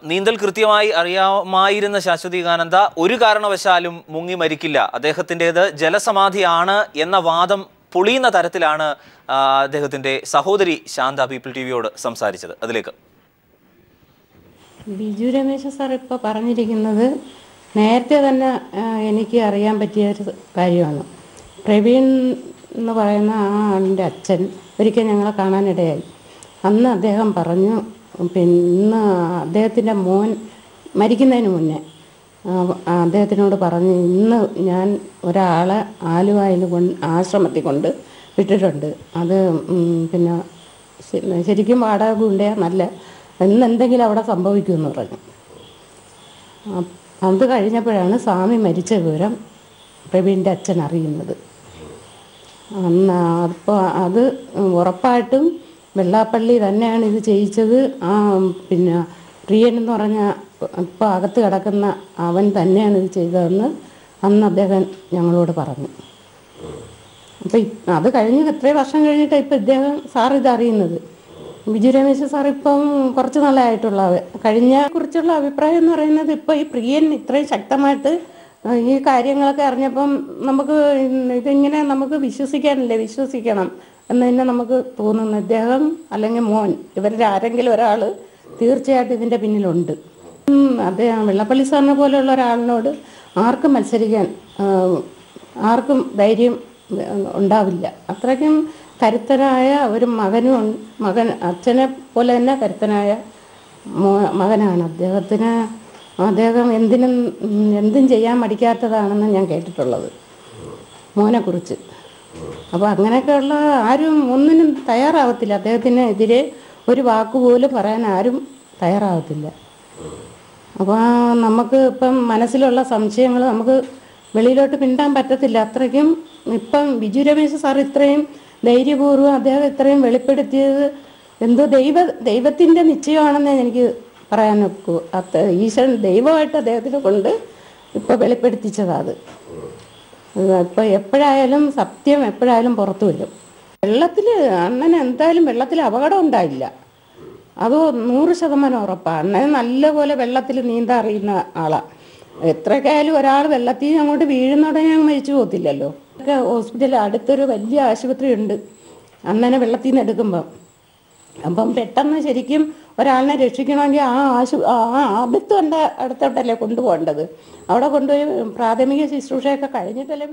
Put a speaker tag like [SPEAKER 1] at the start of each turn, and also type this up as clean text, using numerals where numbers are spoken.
[SPEAKER 1] നീന്തൽ കൃത്യമായി അറിയാമായിരുന്ന ശാശ്വതീകാനന്ദ ഒരു കാരണവശാലും മുങ്ങി മരിക്കില്ല, അദ്ദേഹത്തിൻ്റെത് ജലസമാധിയാണ് എന്ന വാദം പൊളിയുന്ന തരത്തിലാണ് അദ്ദേഹത്തിൻ്റെ സഹോദരി ശാന്ത പീപ്പിൾ ടിവിയോട് സംസാരിച്ചത്. അതിലേക്ക്
[SPEAKER 2] ബിജു രമേശ് സാർ ഇപ്പോൾ പറഞ്ഞിരിക്കുന്നത് നേരത്തെ തന്നെ എനിക്ക് അറിയാൻ പറ്റിയൊരു കാര്യമാണ്. പ്രവീൺ എന്ന് പറയുന്ന ആ ആളിൻ്റെ അച്ഛൻ ഒരിക്കൽ ഞങ്ങളെ കാണാനിടയായി. അന്ന് അദ്ദേഹം പറഞ്ഞു, പിന്നെ അദ്ദേഹത്തിൻ്റെ മോൻ മരിക്കുന്നതിന് മുന്നേ അദ്ദേഹത്തിനോട് പറഞ്ഞു, ഇന്ന് ഞാൻ ഒരാളെ ആലുവയിൽ ആശ്രമത്തിൽ കൊണ്ട് വിട്ടിട്ടുണ്ട്, അത് പിന്നെ ശരിക്കും വാടക ഗുണ്ടയാന്നല്ല, എന്തെങ്കിലും അവിടെ സംഭവിക്കുമെന്ന് പറഞ്ഞു. അത് കഴിഞ്ഞപ്പോഴാണ് സ്വാമി മരിച്ച വിവരം പ്രവീണിൻ്റെ അച്ഛൻ അറിയുന്നത്. അപ്പോൾ അത് ഉറപ്പായിട്ടും വെള്ളാപ്പള്ളി തന്നെയാണ് ഇത് ചെയ്യിച്ചത്. പിന്നെ പ്രിയൻ എന്ന് പറഞ്ഞ ഇപ്പോൾ അകത്ത് കിടക്കുന്ന അവൻ തന്നെയാണ് ഇത് ചെയ്തതെന്ന് അന്ന് അദ്ദേഹം ഞങ്ങളോട് പറഞ്ഞു. അപ്പോൾ അത് കഴിഞ്ഞ് എത്രയോ വർഷം കഴിഞ്ഞിട്ടാണ് ഇപ്പോൾ ഇദ്ദേഹം സാർ ഇതറിയുന്നത്. ബിജു രമേശ് സാർ ഇപ്പം കുറച്ച് നാളായിട്ടുള്ള കുറിച്ചുള്ള അഭിപ്രായം എന്ന് പറയുന്നത്, ഇപ്പോൾ ഈ പ്രിയൻ ഇത്രയും ശക്തമായിട്ട് ഈ കാര്യങ്ങളൊക്കെ അറിഞ്ഞപ്പം നമുക്ക് ഇതിങ്ങനെ നമുക്ക് വിശ്വസിക്കണം എന്ന് തന്നെ നമുക്ക് തോന്നുന്നു. ഇദ്ദേഹം അല്ലെങ്കിൽ മോൻ ഇവരുടെ ആരെങ്കിലും ഒരാൾ തീർച്ചയായിട്ടും ഇതിൻ്റെ പിന്നിലുണ്ട്. അദ്ദേഹം വെള്ളപ്പള്ളി സാറിനെ പോലെയുള്ള ഒരാളിനോട് ആർക്കും മത്സരിക്കാൻ ആർക്കും ധൈര്യം ഉണ്ടാവില്ല. അത്രയ്ക്കും കരുത്തനായ ഒരു മകൻ അച്ഛനെ പോലെ തന്നെ കരുത്തനായ മകനാണ് അദ്ദേഹത്തിന്. അദ്ദേഹം എന്തും ചെയ്യാൻ മടിക്കാത്തതാണെന്ന് ഞാൻ കേട്ടിട്ടുള്ളത് മോനെക്കുറിച്ച്. അപ്പോൾ അങ്ങനെയൊക്കെയുള്ള ആരും ഒന്നിനും തയ്യാറാവത്തില്ല. അദ്ദേഹത്തിനെതിരെ ഒരു വാക്കുപോലും പറയാൻ ആരും തയ്യാറാവത്തില്ല. അപ്പോൾ നമുക്ക് ഇപ്പം മനസ്സിലുള്ള സംശയങ്ങൾ നമുക്ക് വെളിയിലോട്ട് പിണ്ടാൻ പറ്റത്തില്ല. അത്രയ്ക്കും ഇപ്പം ബിജു രമേശ് സാർ ഇത്രയും ധൈര്യപൂർവ്വം അദ്ദേഹം ഇത്രയും വെളിപ്പെടുത്തിയത് എന്തോ ദൈവത്തിൻ്റെ നിശ്ചയമാണെന്ന് എനിക്ക് പറയാൻ ഒക്കൂ. ഈശ്വരൻ ദൈവമായിട്ട് അദ്ദേഹത്തിനെ കൊണ്ട് ഇപ്പോൾ വെളിപ്പെടുത്തിച്ചതാണ്. ഇപ്പോൾ എപ്പോഴായാലും സത്യം എപ്പോഴായാലും പുറത്തു വരും. വെള്ളത്തിൽ അണ്ണന് എന്തായാലും വെള്ളത്തിൽ അപകടം ഉണ്ടായില്ല, അത് 100% ഉറപ്പാണ്. അണ്ണൻ നല്ലപോലെ വെള്ളത്തിൽ നീന്താൻ അറിയുന്ന ആളാണ്. എത്രയൊക്കെയായാലും ഒരാൾ വെള്ളത്തിൽ നിന്ന് അങ്ങോട്ട് വീഴുന്നോടനെ അങ്ങ് മരിച്ചു പോകത്തില്ലല്ലോ. ഒക്കെ ഹോസ്പിറ്റലിൽ അടുത്തൊരു വലിയ ആശുപത്രി ഉണ്ട് അണ്ണനെ വെള്ളത്തിൽ നിന്ന് എടുക്കുമ്പം. അപ്പം പെട്ടെന്ന് ശരിക്കും ഒരാളിനെ രക്ഷിക്കണമെങ്കിൽ ആപത്തുണ്ട് അടുത്തോട്ടല്ലേ കൊണ്ടുപോകേണ്ടത്. അവിടെ കൊണ്ടുപോയി പ്രാഥമിക ശുശ്രൂഷയൊക്കെ കഴിഞ്ഞിട്ടല്ലേ